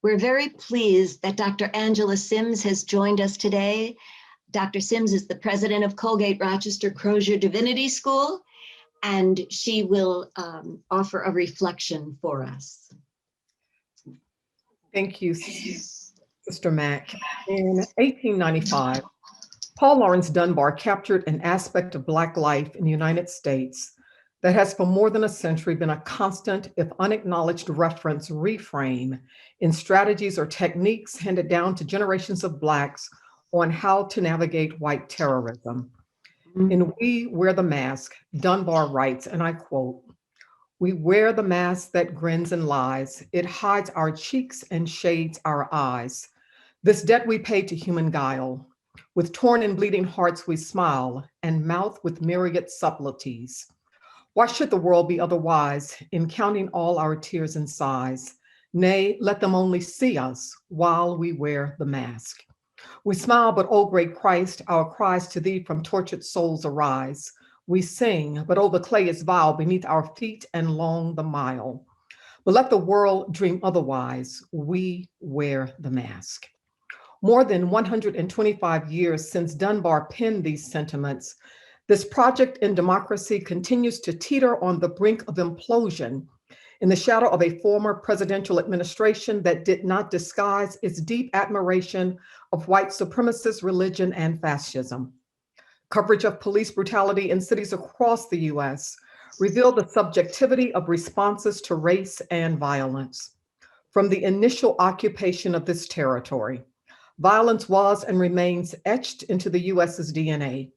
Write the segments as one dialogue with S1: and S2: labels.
S1: We're very pleased that Dr. Angela Sims has joined us today. Dr. Sims is the president of Colgate Rochester Crozier Divinity School, and she will offer a reflection for us.
S2: Thank you, Sister Mac. In 1895, Paul Laurence Dunbar captured an aspect of Black life in the United States that has for more than a century been a constant, if unacknowledged reference reframe in strategies or techniques handed down to generations of Blacks on how to navigate white terrorism. In We Wear the Mask, Dunbar writes, and I quote, "We wear the mask that grins and lies. It hides our cheeks and shades our eyes. This debt we pay to human guile. With torn and bleeding hearts we smile, and mouth with myriad subtleties. Why should the world be otherwise in counting all our tears and sighs? Nay, let them only see us while we wear the mask. We smile, but O great Christ, our cries to thee from tortured souls arise. We sing, but oh, the clay is vile beneath our feet and long the mile. But let the world dream otherwise. We wear the mask." More than 125 years since Dunbar penned these sentiments, this project in democracy continues to teeter on the brink of implosion in the shadow of a former presidential administration that did not disguise its deep admiration of white supremacist religion and fascism. Coverage of police brutality in cities across the US revealed the subjectivity of responses to race and violence. From the initial occupation of this territory, violence was and remains etched into the US's DNA.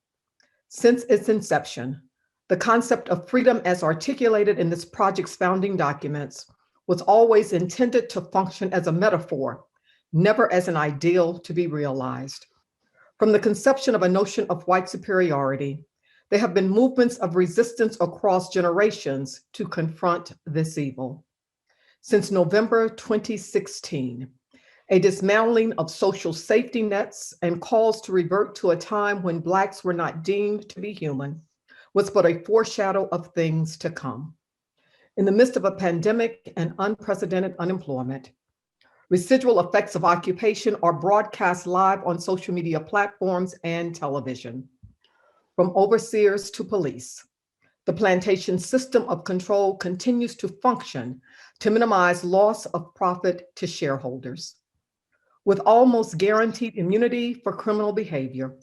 S2: Since its inception, the concept of freedom as articulated in this project's founding documents was always intended to function as a metaphor, never as an ideal to be realized. From the conception of a notion of white superiority, there have been movements of resistance across generations to confront this evil. Since November 2016, a dismantling of social safety nets and calls to revert to a time when Blacks were not deemed to be human was but a foreshadow of things to come. In the midst of a pandemic and unprecedented unemployment, residual effects of occupation are broadcast live on social media platforms and television. From overseers to police, the plantation system of control continues to function to minimize loss of profit to shareholders. With almost guaranteed immunity for criminal behavior,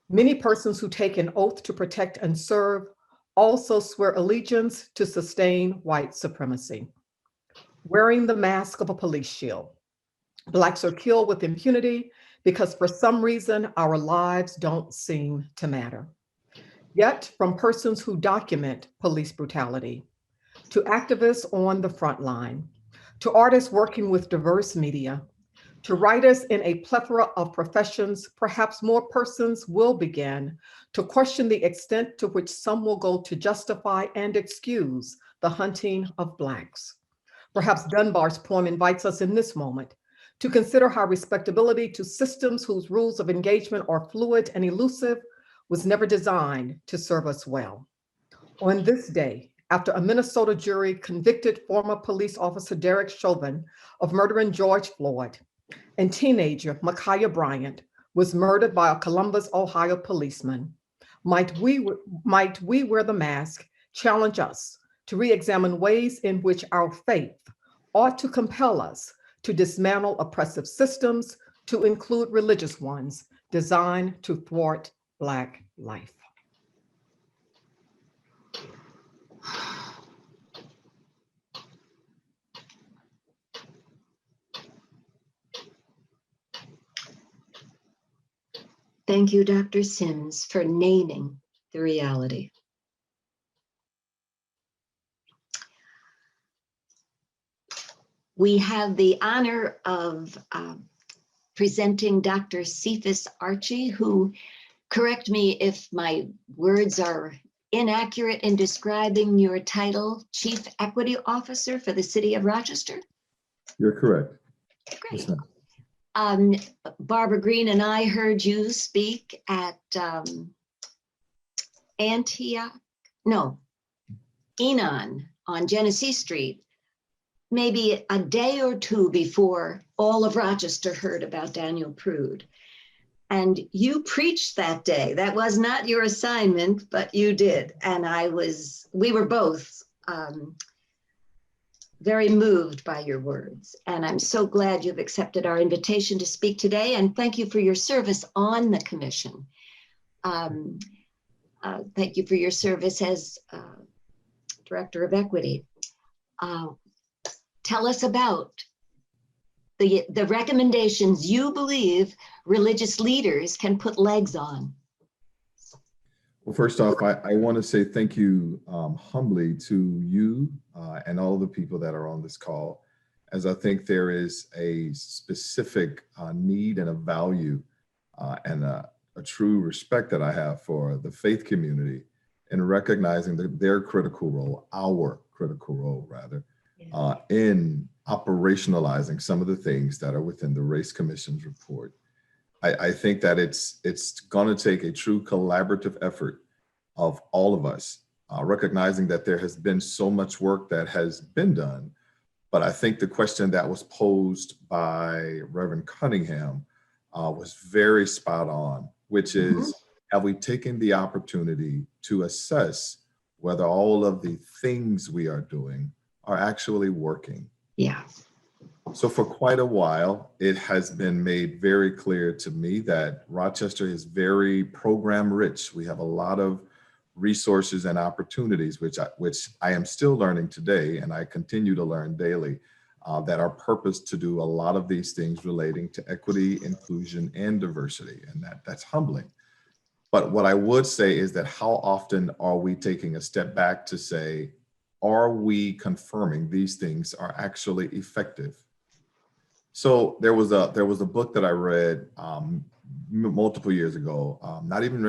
S2: many persons who take an oath to protect and serve also swear allegiance to sustain white supremacy. Wearing the mask of a police shield, Blacks are killed with impunity because for some reason our lives don't seem to matter. Yet, from persons who document police brutality, to activists on the front line, to artists working with diverse media, to writers in a plethora of professions, perhaps more persons will begin to question the extent to which some will go to justify and excuse the hunting of Blacks. Perhaps Dunbar's poem invites us in this moment to consider how respectability to systems whose rules of engagement are fluid and elusive was never designed to serve us well. On this day, after a Minnesota jury convicted former police officer Derek Chauvin of murdering George Floyd, and teenager Ma'Khia Bryant was murdered by a Columbus, Ohio policeman, might we wear the mask challenge us to re-examine ways in which our faith ought to compel us to dismantle oppressive systems, to include religious ones designed to thwart Black life.
S1: Thank you, Dr. Sims, for naming the reality. We have the honor of presenting Dr. Cephas Archie, who, correct me if my words are inaccurate in describing your title, Chief Equity Officer for the City of Rochester?
S3: You're correct.
S1: Great.
S3: Yes,
S1: Barbara Green and I heard you speak at Enon on Genesee Street maybe a day or two before all of Rochester heard about Daniel Prude. And you preached that day. That was not your assignment, but you did. And we were both very moved by your words. And I'm so glad you've accepted our invitation to speak today. And thank you for your service on the commission. Thank you for your service as Director of Equity. Tell us about the recommendations you believe religious leaders can put legs on.
S3: Well, first off, I want to say thank you humbly to you and all the people that are on this call, as I think there is a specific need and a value and a true respect that I have for the faith community in recognizing their critical role, our critical role rather, in operationalizing some of the things that are within the Race Commission's report. I think that it's going to take a true collaborative effort of all of us, recognizing that there has been so much work that has been done. But I think the question that was posed by Reverend Cunningham was very spot on, which is, have we taken the opportunity to assess whether all of the things we are doing are actually working?
S1: Yeah.
S3: So for quite a while, it has been made very clear to me that Rochester is very program rich. We have a lot of resources and opportunities, which I am still learning today, and I continue to learn daily, that are purposed to do a lot of these things relating to equity, inclusion, and diversity, and that's humbling. But what I would say is that how often are we taking a step back to say, are we confirming these things are actually effective? So there was a book that I read multiple years ago, not even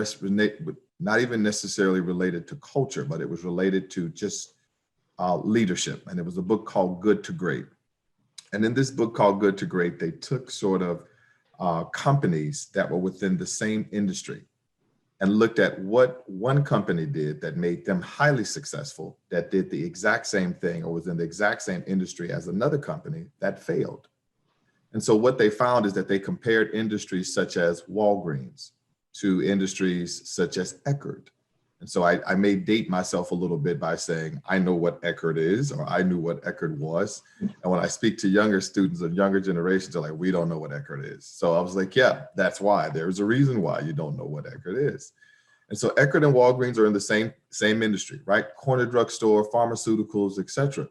S3: necessarily related to culture, but it was related to just leadership. And it was a book called Good to Great. And in this book called Good to Great, they took sort of companies that were within the same industry and looked at what one company did that made them highly successful, that did the exact same thing or was in the exact same industry as another company that failed. And so what they found is that they compared industries such as Walgreens to industries such as Eckerd. And so I may date myself a little bit by saying, I know what Eckerd is, or I knew what Eckerd was. And when I speak to younger students of younger generations, they're like, we don't know what Eckerd is. So I was like, yeah, that's why. There's a reason why you don't know what Eckerd is. And so Eckerd and Walgreens are in the same industry, right? Corner drugstore, pharmaceuticals, et cetera.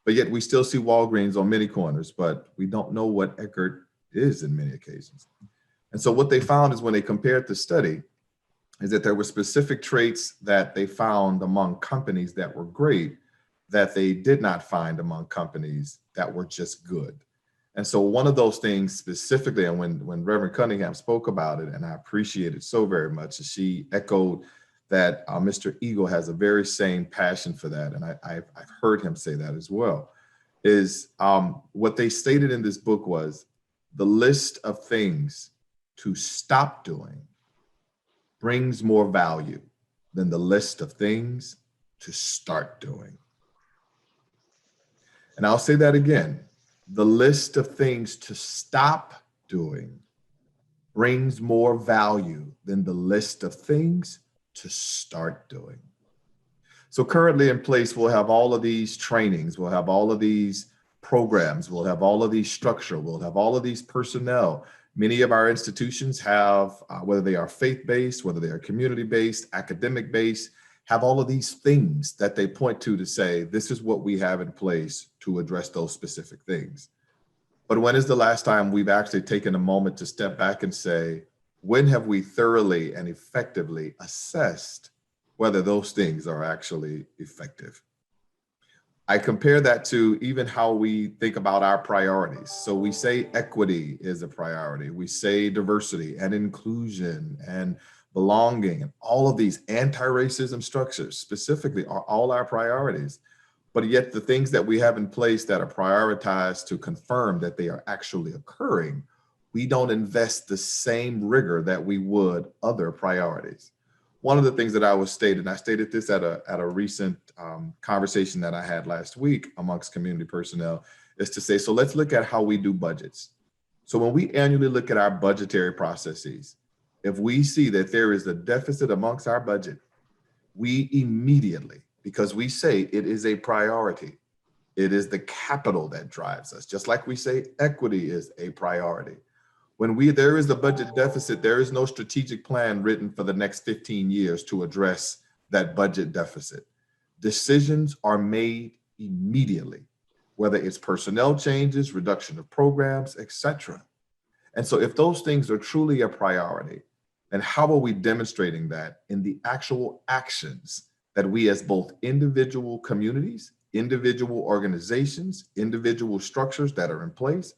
S3: But yet we still see Walgreens on many corners, but we don't know what Eckerd is in many occasions. And so what they found is when they compared the study is that there were specific traits that they found among companies that were great that they did not find among companies that were just good. And so one of those things specifically, and when Reverend Cunningham spoke about it, and I appreciate it so very much, and she echoed that Mr. Eagle has a very same passion for that. And I've heard him say that as well, is what they stated in this book was the list of things to stop doing brings more value than the list of things to start doing. And I'll say that again, the list of things to stop doing brings more value than the list of things to start doing. So currently in place, we'll have all of these trainings, we'll have all of these programs, we'll have all of these structure, we'll have all of these personnel. Many of our institutions have, whether they are faith-based, whether they are community-based, academic-based, have all of these things that they point to say, this is what we have in place to address those specific things. But when is the last time we've actually taken a moment to step back and say, when have we thoroughly and effectively assessed whether those things are actually effective? I compare that to even how we think about our priorities. So we say equity is a priority. We say diversity and inclusion and belonging, and all of these anti-racism structures specifically are all our priorities. But yet the things that we have in place that are prioritized to confirm that they are actually occurring, we don't invest the same rigor that we would other priorities. one of the things that I was stated, and I stated this at a recent conversation that I had last week amongst community personnel, is to say, so let's look at how we do budgets. So when we annually look at our budgetary processes, if we see that there is a deficit amongst our budget, we immediately, because we say it is a priority, it is the capital that drives us, just like we say equity is a priority. When there is a budget deficit, there is no strategic plan written for the next 15 years to address that budget deficit. Decisions are made immediately, whether it's personnel changes, reduction of programs, etc. And so if those things are truly a priority, then how are we demonstrating that in the actual actions that we as both individual communities, individual organizations, individual structures that are in place,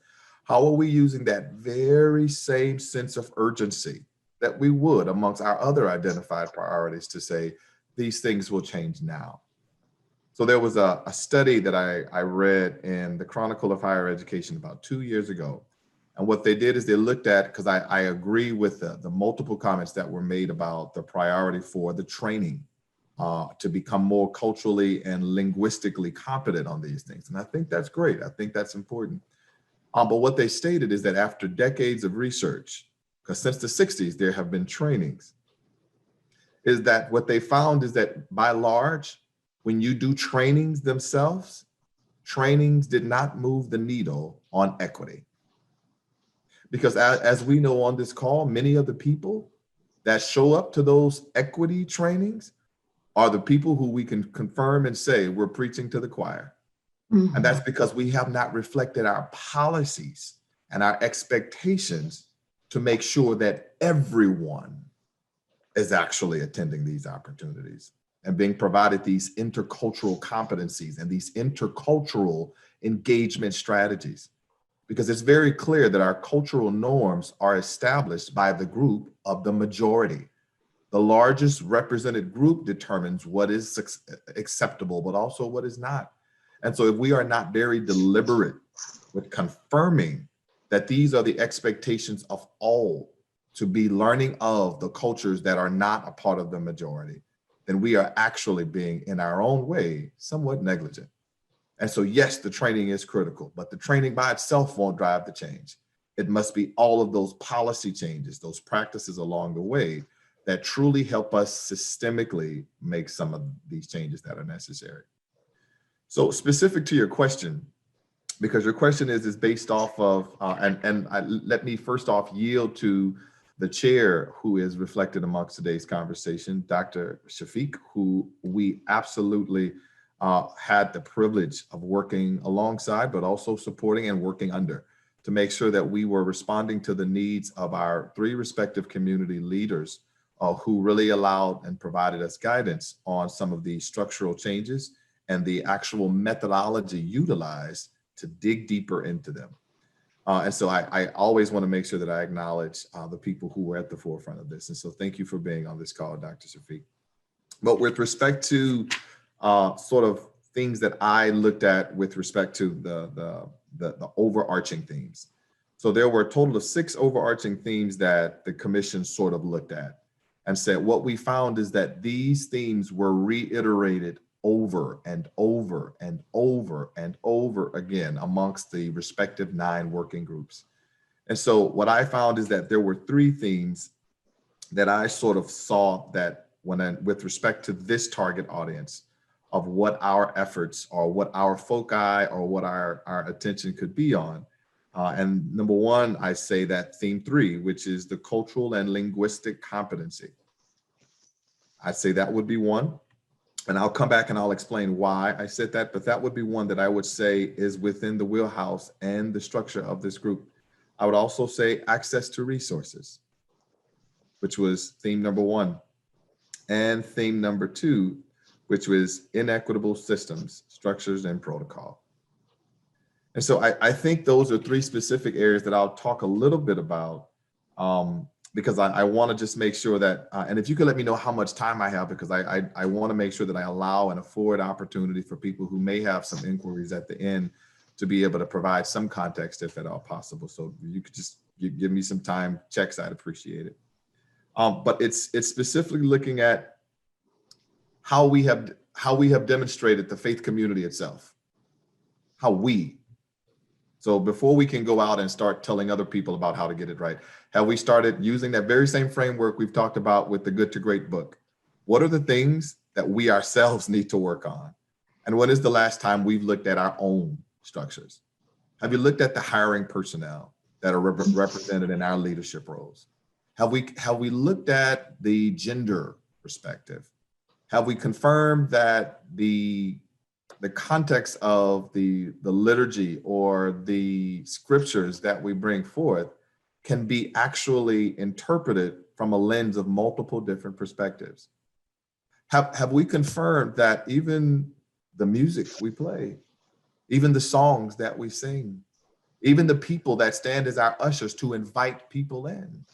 S3: how are we using that very same sense of urgency that we would amongst our other identified priorities to say, these things will change now? So there was a study that I read in the Chronicle of Higher Education about 2 years ago. And what they did is they looked at, because I agree with the multiple comments that were made about the priority for the training to become more culturally and linguistically competent on these things. And I think that's great. I think that's important. But what they stated is that after decades of research, because since the 60s, there have been trainings, is that what they found is that by large, when you do trainings themselves, trainings did not move the needle on equity. Because as we know on this call, many of the people that show up to those equity trainings are the people who we can confirm and say we're preaching to the choir. Mm-hmm. And that's because we have not reflected our policies and our expectations to make sure that everyone is actually attending these opportunities and being provided these intercultural competencies and these intercultural engagement strategies. Because it's very clear that our cultural norms are established by the group of the majority. The largest represented group determines what is acceptable, but also what is not. And so if we are not very deliberate with confirming that these are the expectations of all to be learning of the cultures that are not a part of the majority, then we are actually being, in our own way, somewhat negligent. And so, yes, the training is critical, but the training by itself won't drive the change. It must be all of those policy changes, those practices along the way that truly help us systemically make some of these changes that are necessary. So specific to your question, because your question is based off of, let me first off yield to the chair who is reflected amongst today's conversation, Dr. Shafiq, who we absolutely had the privilege of working alongside, but also supporting and working under to make sure that we were responding to the needs of our three respective community leaders who really allowed and provided us guidance on some of the structural changes and the actual methodology utilized to dig deeper into them. And so I always want to make sure that I acknowledge the people who were at the forefront of this. And so thank you for being on this call, Dr. Shafiq. But with respect to sort of things that I looked at with respect to the overarching themes. So there were a total of 6 overarching themes that the commission sort of looked at and said, what we found is that these themes were reiterated over and over and over and over again amongst the respective 9 working groups. And so what I found is that there were 3 themes that I sort of saw that with respect to this target audience of what our efforts or what our foci or what our attention could be on. And number 1, I say that theme 3, which is the cultural and linguistic competency. I'd say that would be 1. And I'll come back and I'll explain why I said that, but that would be one that I would say is within the wheelhouse and the structure of this group. I would also say access to resources, which was theme number 1. And theme number 2, which was inequitable systems, structures, and protocol. And so I think those are 3 specific areas that I'll talk a little bit about because I want to just make sure that, and if you could let me know how much time I have, because I want to make sure that I allow and afford opportunity for people who may have some inquiries at the end to be able to provide some context if at all possible. So you could just give me some time checks, I'd appreciate it. But it's specifically looking at how we have demonstrated the faith community itself, how we. So before we can go out and start telling other people about how to get it right, have we started using that very same framework we've talked about with the Good to Great book? What are the things that we ourselves need to work on? And when is the last time we've looked at our own structures? Have you looked at the hiring personnel that are represented in our leadership roles? Have we looked at the gender perspective? Have we confirmed that the context of the liturgy or the scriptures that we bring forth can be actually interpreted from a lens of multiple different perspectives? Have we confirmed that even the music we play, even the songs that we sing, even the people that stand as our ushers to invite people in,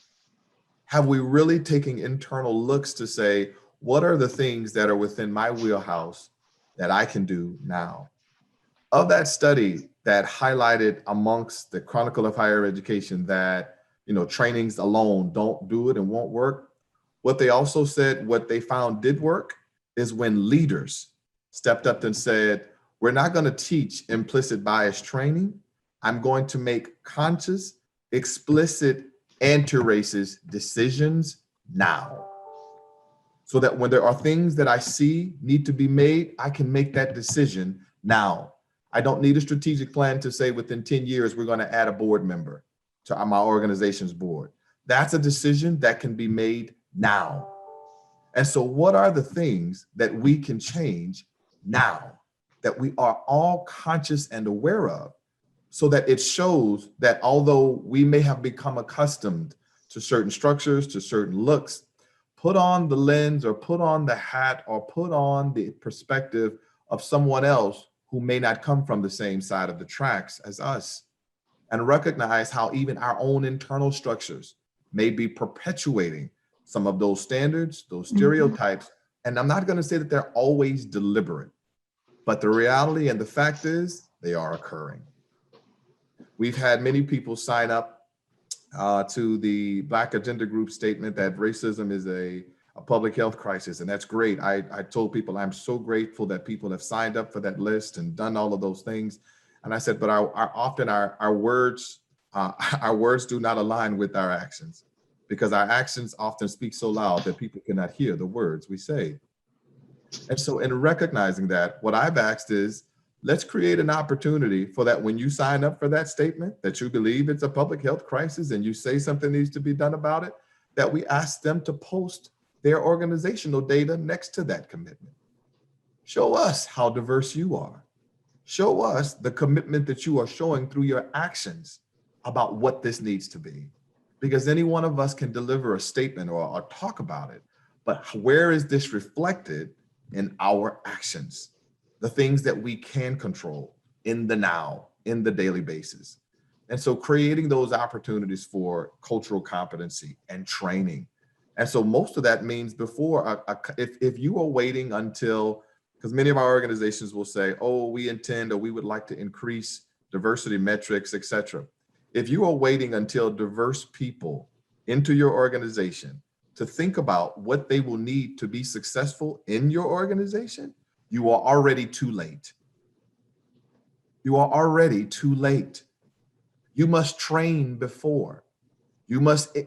S3: have we really taken internal looks to say, what are the things that are within my wheelhouse that I can do now? Of that study that highlighted amongst the Chronicle of Higher Education that, trainings alone don't do it and won't work, what they also said, what they found did work is when leaders stepped up and said, we're not going to teach implicit bias training. I'm going to make conscious, explicit, anti-racist decisions now. So that when there are things that I see need to be made, I can make that decision now. I don't need a strategic plan to say within 10 years, we're going to add a board member to my organization's board. That's a decision that can be made now. And so what are the things that we can change now that we are all conscious and aware of, so that it shows that although we may have become accustomed to certain structures, to certain looks, put on the lens or put on the hat or put on the perspective of someone else who may not come from the same side of the tracks as us, and recognize how even our own internal structures may be perpetuating some of those standards, those stereotypes. And I'm not going to say that they're always deliberate, but the reality and the fact is they are occurring. We've had many people sign up to the Black Agenda Group statement that racism is a public health crisis, and that's great. I told people I'm so grateful that people have signed up for that list and done all of those things. And I said, but our words do not align with our actions, because our actions often speak so loud that people cannot hear the words we say. And so in recognizing that, what I've asked is, let's create an opportunity for that when you sign up for that statement, that you believe it's a public health crisis and you say something needs to be done about it, that we ask them to post their organizational data next to that commitment. Show us how diverse you are. Show us the commitment that you are showing through your actions about what this needs to be. Because any one of us can deliver a statement or talk about it, but where is this reflected in our actions? The things that we can control in the now, in the daily basis. And so creating those opportunities for cultural competency and training. And so most of that means before, if you are waiting until, because many of our organizations will say, oh, we intend or we would like to increase diversity metrics, et cetera. If you are waiting until diverse people into your organization to think about what they will need to be successful in your organization, you are already too late. You are already too late. You must train before. You must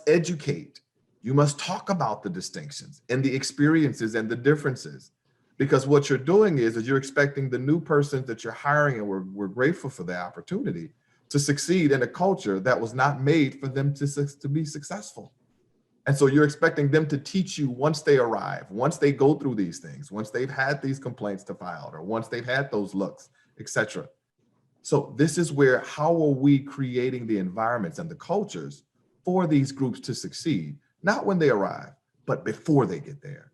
S3: educate. You must talk about the distinctions and the experiences and the differences. Because what you're doing is you're expecting the new person that you're hiring, and we're grateful for the opportunity, to succeed in a culture that was not made for them to be successful. And so you're expecting them to teach you once they arrive, once they go through these things, once they've had these complaints to file, or once they've had those looks, et cetera. So this is where, how are we creating the environments and the cultures for these groups to succeed, not when they arrive, but before they get there.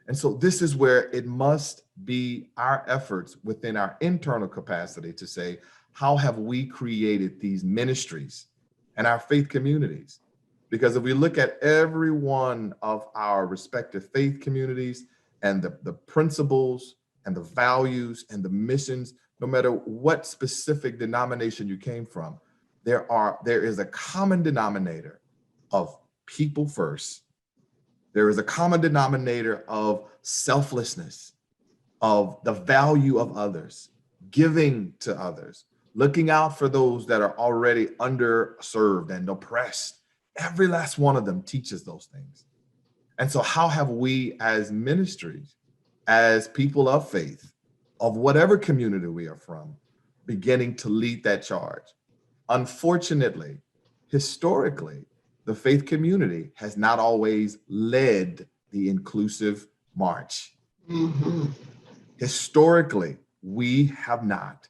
S3: And so this is where it must be our efforts within our internal capacity to say, how have we created these ministries and our faith communities? Because if we look at every one of our respective faith communities and the principles and the values and the missions, no matter what specific denomination you came from, there is a common denominator of people first. There is a common denominator of selflessness, of the value of others, giving to others, looking out for those that are already underserved and oppressed. Every last one of them teaches those things. And so how have we as ministries, as people of faith, of whatever community we are from, beginning to lead that charge? Unfortunately, historically, the faith community has not always led the inclusive march.
S1: Mhm.
S3: Historically, we have not.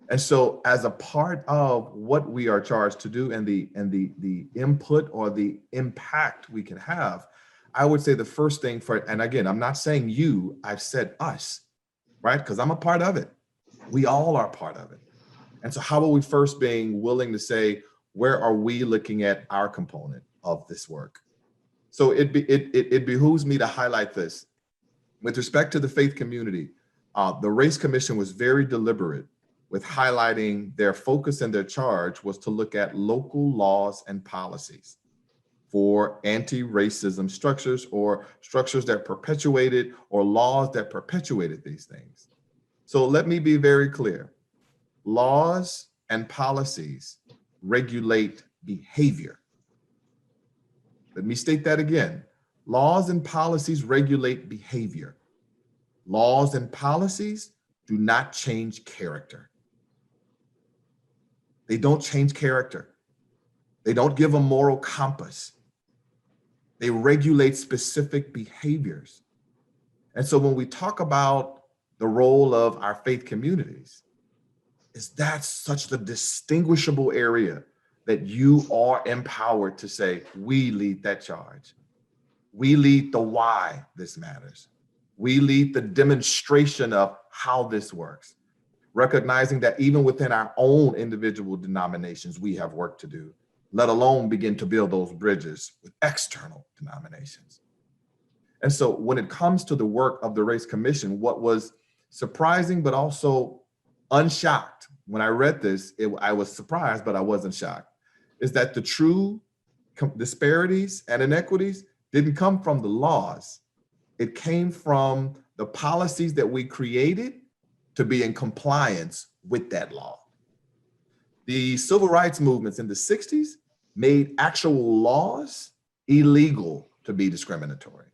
S3: And so as a part of what we are charged to do and the input or the impact we can have, I would say the first thing for, and again, I'm not saying you, I've said us, right? Because I'm a part of it. We all are part of it. And so how are we first being willing to say, where are we looking at our component of this work? So it behooves me to highlight this. With respect to the faith community, the RACE Commission was very deliberate with highlighting their focus and their charge was to look at local laws and policies for anti-racism structures or structures that perpetuated or laws that perpetuated these things. So let me be very clear. Laws and policies regulate behavior. Let me state that again. Laws and policies regulate behavior. Laws and policies do not change character. They don't change character. They don't give a moral compass. They regulate specific behaviors. And so when we talk about the role of our faith communities, is that such the distinguishable area that you are empowered to say, we lead that charge. We lead the why this matters. We lead the demonstration of how this works, recognizing that even within our own individual denominations, we have work to do, let alone begin to build those bridges with external denominations. And so when it comes to the work of the RACE Commission, what was surprising, but also unshocked, when I read this, I was surprised, but I wasn't shocked, is that the true disparities and inequities didn't come from the laws. It came from the policies that we created to be in compliance with that law. The civil rights movements in the 60s made actual laws illegal to be discriminatory.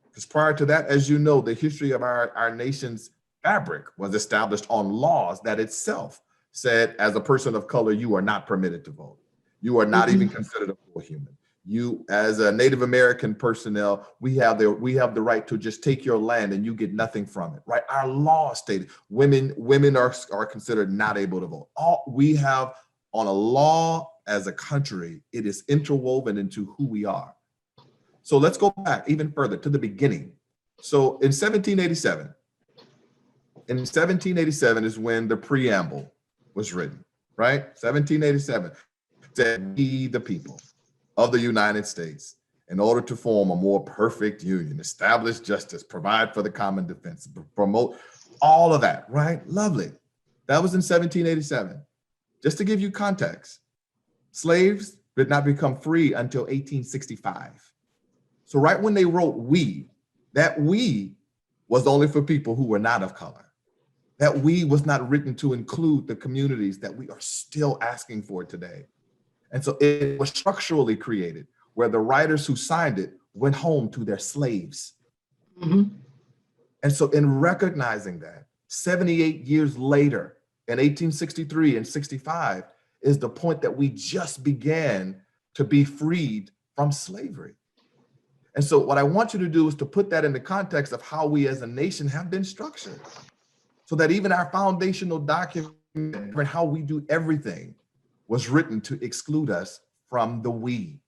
S3: Because prior to that, as you know, the history of our nation's fabric was established on laws that itself said, as a person of color, you are not permitted to vote. You are not even considered a full human. You, as a Native American personnel, we have the right to just take your land and you get nothing from it, right? Our law stated women are considered not able to vote. All we have on a law as a country, it is interwoven into who we are. So let's go back even further to the beginning. So in 1787 is when the preamble was written, right? 1787 said, we the people of the United States, in order to form a more perfect union, establish justice, provide for the common defense, promote all of that, right? Lovely. That was in 1787. Just to give you context, slaves did not become free until 1865. So right when they wrote we, that we was only for people who were not of color. That we was not written to include the communities that we are still asking for today. And so it was structurally created where the writers who signed it went home to their slaves. And so in recognizing that, 78 years later, in 1863 and 65, is the point that we just began to be freed from slavery. And so what I want you to do is to put that in the context of how we as a nation have been structured, so that even our foundational document and how we do everything was written to exclude us from the we.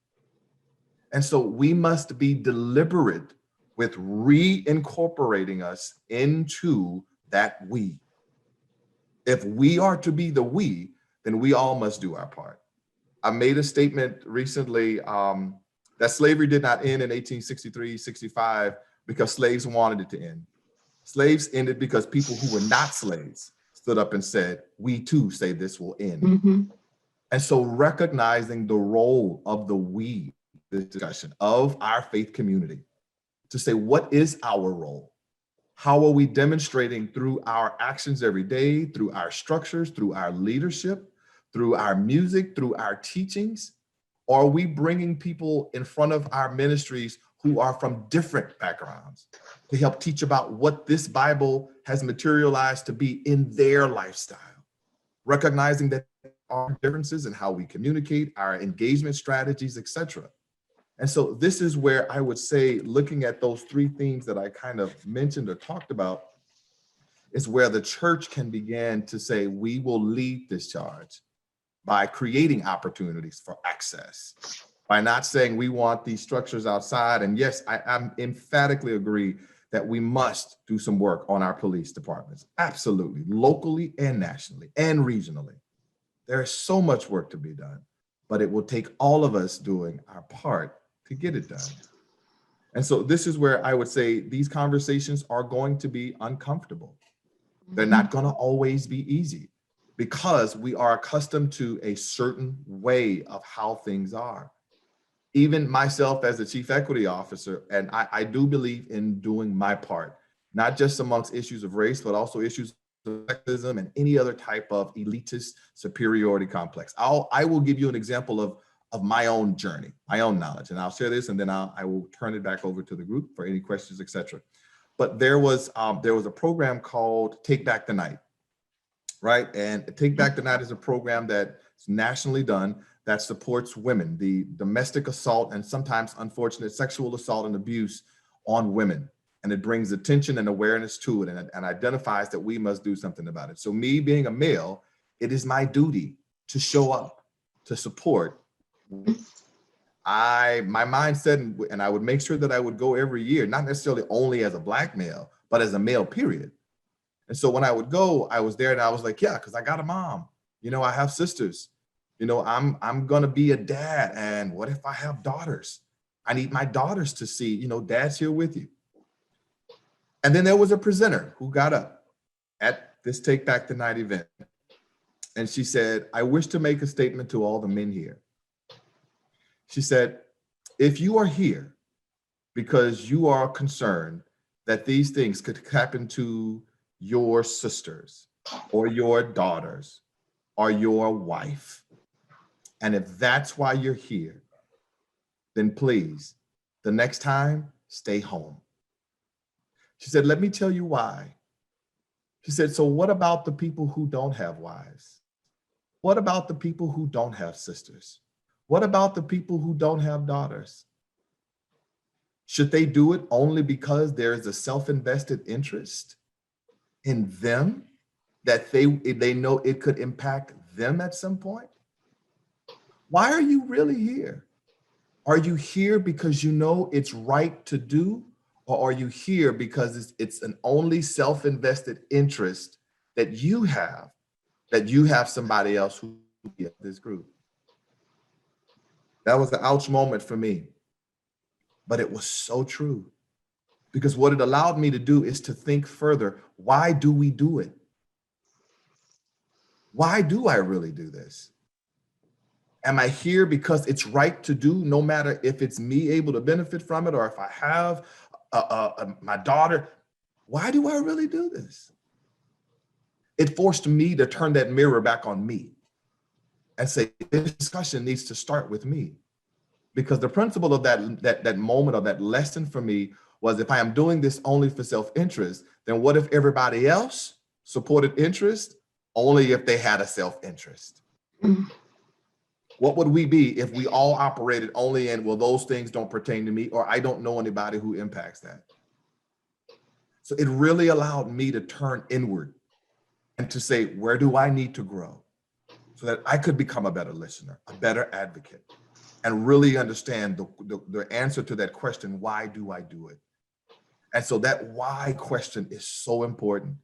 S3: And so we must be deliberate with reincorporating us into that we. If we are to be the we, then we all must do our part. I made a statement recently that slavery did not end in 1863, 65 because slaves wanted it to end. Slaves ended because people who were not slaves stood up and said, we too say this will end. And so recognizing the role of the we, this discussion of our faith community, to say, what is our role? How are we demonstrating through our actions every day, through our structures, through our leadership, through our music, through our teachings? Or are we bringing people in front of our ministries who are from different backgrounds to help teach about what this Bible has materialized to be in their lifestyle? Recognizing that there are differences in how we communicate, our engagement strategies, etc. And so this is where I would say, looking at those three themes that I kind of mentioned or talked about, is where the church can begin to say, we will lead this charge by creating opportunities for access, by not saying we want these structures outside. And yes, I emphatically agree that we must do some work on our police departments. Absolutely, locally and nationally and regionally. There is so much work to be done, but it will take all of us doing our part to get it done. And so this is where I would say these conversations are going to be uncomfortable. They're not going to always be easy because we are accustomed to a certain way of how things are. Even myself as a chief equity officer, and I do believe in doing my part, not just amongst issues of race, but also issues of sexism and any other type of elitist superiority complex. I will give you an example of my own journey, my own knowledge, and I'll share this, and then I will turn it back over to the group for any questions, etc. But there was a program called Take Back the Night, right? And Take Back the Night is a program that's nationally done that supports women, the domestic assault and sometimes unfortunate sexual assault and abuse on women. And it brings attention and awareness to it and identifies that we must do something about it. So me being a male, it is my duty to show up, to support. My mindset, and I would make sure that I would go every year, not necessarily only as a Black male, but as a male, period. And so when I would go, I was there and I was like, yeah, because I got a mom, I have sisters, I'm gonna be a dad. And what if I have daughters? I need my daughters to see, dad's here with you. And then there was a presenter who got up at this Take Back the Night event. And she said, I wish to make a statement to all the men here. She said, if you are here because you are concerned that these things could happen to your sisters or your daughters or your wife, and if that's why you're here, then please, the next time, stay home. She said, let me tell you why. She said, so what about the people who don't have wives? What about the people who don't have sisters? What about the people who don't have daughters? Should they do it only because there is a self-invested interest in them that they know it could impact them at some point? Why are you really here? Are you here because you know it's right to do? Or are you here because it's an only self-invested interest that you have somebody else who is this group? That was an ouch moment for me, but it was so true, because what it allowed me to do is to think further. Why do we do it? Why do I really do this? Am I here because it's right to do, no matter if it's me able to benefit from it or if I have my daughter? Why do I really do this? It forced me to turn that mirror back on me and say, this discussion needs to start with me. Because the principle of that moment, of that lesson for me, was if I am doing this only for self-interest, then what if everybody else supported interest only if they had a self-interest? What would we be if we all operated only in, well, those things don't pertain to me, or I don't know anybody who impacts that? So it really allowed me to turn inward and to say, where do I need to grow so that I could become a better listener, a better advocate, and really understand the answer to that question, why do I do it? And so that why question is so important,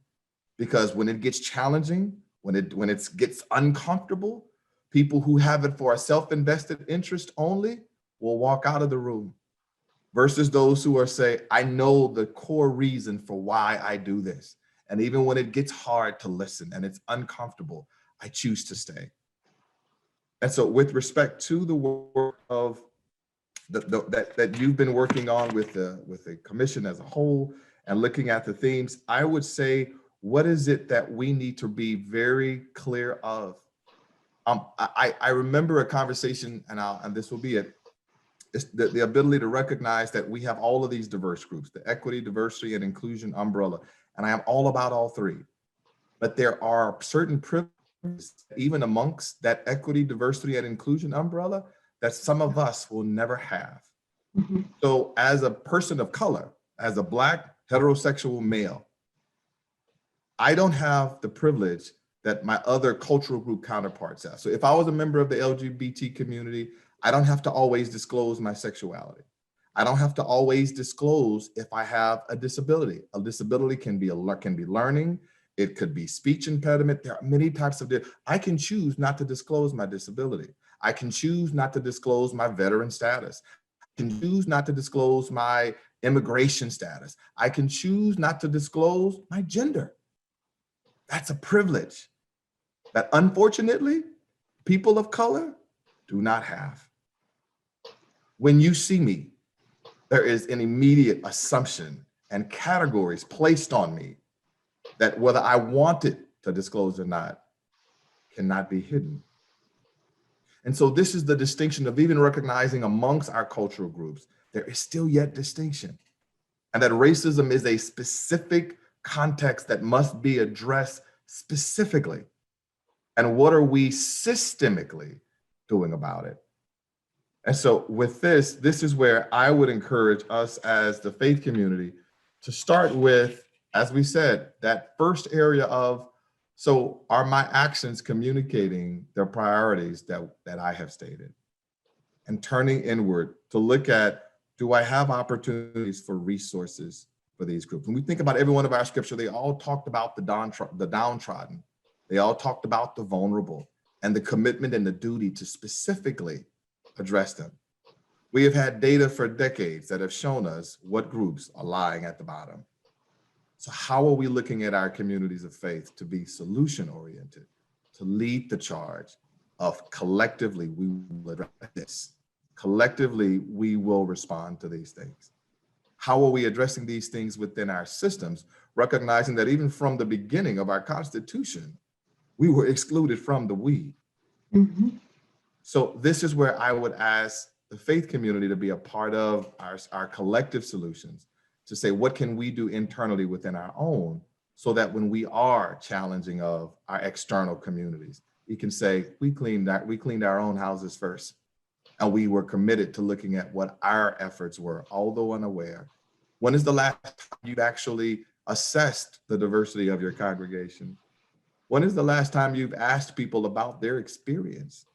S3: because when it gets challenging, when it gets uncomfortable, people who have it for a self-invested interest only will walk out of the room, versus those who are say, I know the core reason for why I do this. And even when it gets hard to listen and it's uncomfortable, I choose to stay. And so with respect to the work of that you've been working on with the commission as a whole and looking at the themes, I would say, what is it that we need to be very clear of? I remember a conversation, and this will be it. It's the ability to recognize that we have all of these diverse groups, the equity, diversity, and inclusion umbrella. And I am all about all three. But there are certain privileges, even amongst that equity, diversity, and inclusion umbrella, that some of us will never have.
S1: Mhm.
S3: So as a person of color, as a Black heterosexual male, I don't have the privilege that my other cultural group counterparts have. So if I was a member of the LGBT community, I don't have to always disclose my sexuality. I don't have to always disclose if I have a disability. A disability can be learning. It could be speech impediment. There are many types of, I can choose not to disclose my disability. I can choose not to disclose my veteran status. I can choose not to disclose my immigration status. I can choose not to disclose my gender. That's a privilege that unfortunately people of color do not have. When you see me, there is an immediate assumption and categories placed on me that whether I wanted to disclose or not, cannot be hidden. And so this is the distinction of even recognizing amongst our cultural groups, there is still yet distinction. And that racism is a specific context that must be addressed specifically. And what are we systemically doing about it? And so with this is where I would encourage us as the faith community to start with, as we said, that first area of, so are my actions communicating the priorities that I have stated? And turning inward to look at, do I have opportunities for resources for these groups? When we think about every one of our scripture, they all talked about the downtrodden. They all talked about the vulnerable and the commitment and the duty to specifically address them. We have had data for decades that have shown us what groups are lying at the bottom. So how are we looking at our communities of faith to be solution oriented, to lead the charge of collectively we will address this. Collectively, we will respond to these things. How are we addressing these things within our systems, recognizing that even from the beginning of our Constitution, we were excluded from the we.
S1: Mhm.
S3: So this is where I would ask the faith community to be a part of our collective solutions, to say, what can we do internally within our own, so that when we are challenging of our external communities, we can say, we cleaned our own houses first. And we were committed to looking at what our efforts were, although unaware. When is the last time you've actually assessed the diversity of your congregation? When is the last time you've asked people about their experience?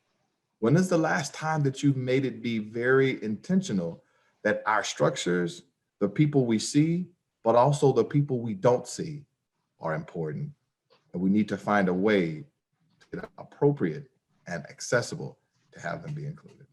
S3: When is the last time that you've made it be very intentional that our structures, the people we see, but also the people we don't see are important? And we need to find a way to get appropriate and accessible to have them be included.